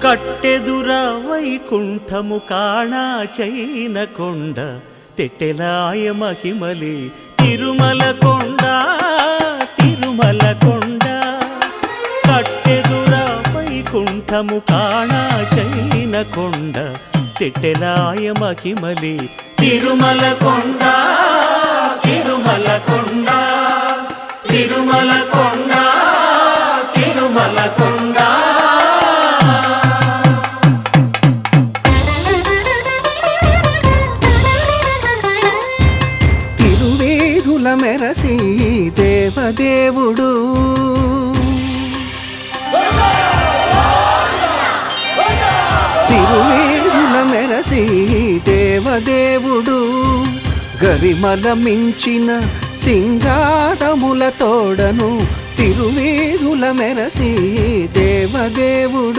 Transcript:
కట్టెదుర వైకుంఠము కాణా చైన కొండ తెట్టెలాయ మహిమలే తిరుమల కొండ తిరుమల కొండ కట్టెదుర వైకుంఠము కాణా చైన కొండ తెట్టెలాయ మహిమలే తిరుమల కొండ తిరుమల కొండ తిరుమల కొండ తిరుమల కొండ తిరువేధుల మెరసి దేవదేవుడు తిరువేధుల మెరసి దేవదేవుడు గరిమల మించిన సింగారముల తోడను తిరువేధుల మెరసి దేవదేవుడు